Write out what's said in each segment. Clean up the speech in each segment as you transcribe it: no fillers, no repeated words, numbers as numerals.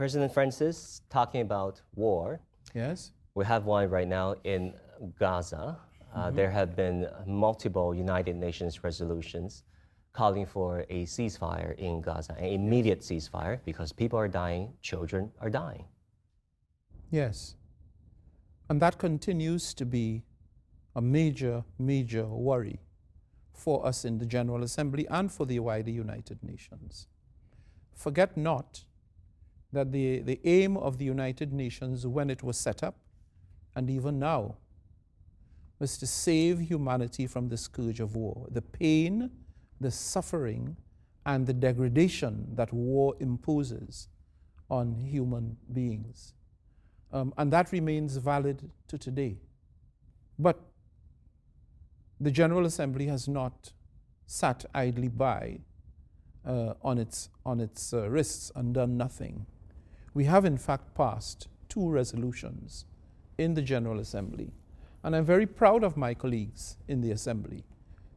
President Francis, talking about war. Yes. We have one right now in Gaza. There have been multiple United Nations resolutions calling for a ceasefire in Gaza, an immediate ceasefire, because people are dying, children are dying. Yes. And that continues to be a major, major worry for us in the General Assembly and for the wider United Nations. Forget not that the aim of the United Nations when it was set up, and even now, was to save humanity from the scourge of war, the pain, the suffering, and the degradation that war imposes on human beings. And that remains valid to today. But the General Assembly has not sat idly by on its wrists and done nothing. We have in fact passed 2 resolutions in the General Assembly, and I'm very proud of my colleagues in the Assembly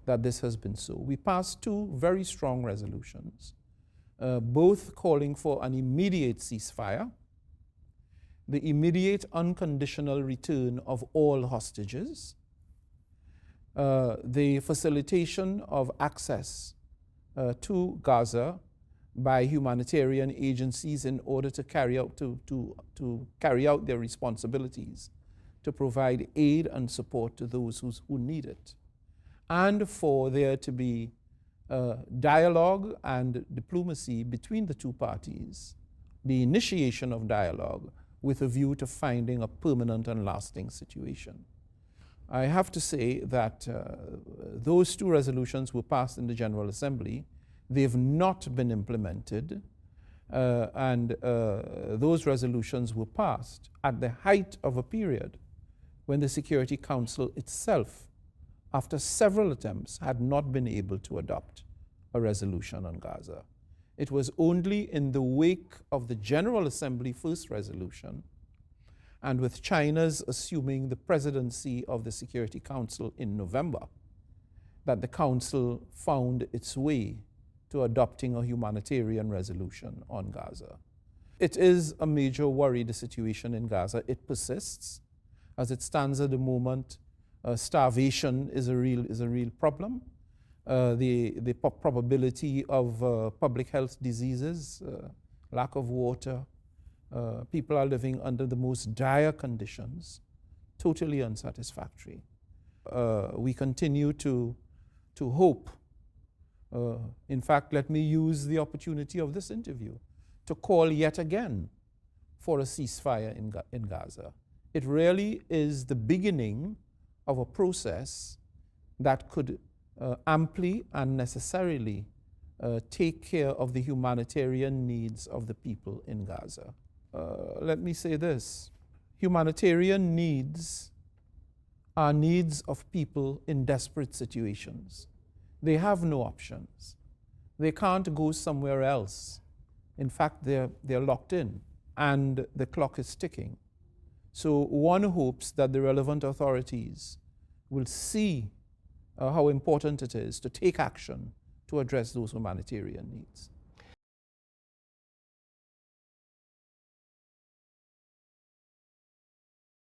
that this has been so. We passed 2 very strong resolutions, both calling for an immediate ceasefire, the immediate unconditional return of all hostages, the facilitation of access to Gaza by humanitarian agencies in order to carry out their responsibilities to provide aid and support to those who need it, and for there to be dialogue and diplomacy between the 2 parties, the initiation of dialogue with a view to finding a permanent and lasting situation. I have to say that those 2 resolutions were passed in the General Assembly. They've not been implemented, and those resolutions were passed at the height of a period when the Security Council itself, after several attempts, had not been able to adopt a resolution on Gaza. It was only in the wake of the General Assembly first resolution, and with China's assuming the presidency of the Security Council in November, that the Council found its way to adopting a humanitarian resolution on Gaza. It is a major worry, the situation in Gaza. It persists. As it stands at the moment, starvation is a real problem. The probability of public health diseases, lack of water, people are living under the most dire conditions, totally unsatisfactory. We continue to hope. In fact, let me use the opportunity of this interview to call yet again for a ceasefire in Gaza. It really is the beginning of a process that could amply and necessarily take care of the humanitarian needs of the people in Gaza. Let me say this. Humanitarian needs are needs of people in desperate situations. They have no options. They can't go somewhere else. In fact, they're locked in, and the clock is ticking. So one hopes that the relevant authorities will see how important it is to take action to address those humanitarian needs.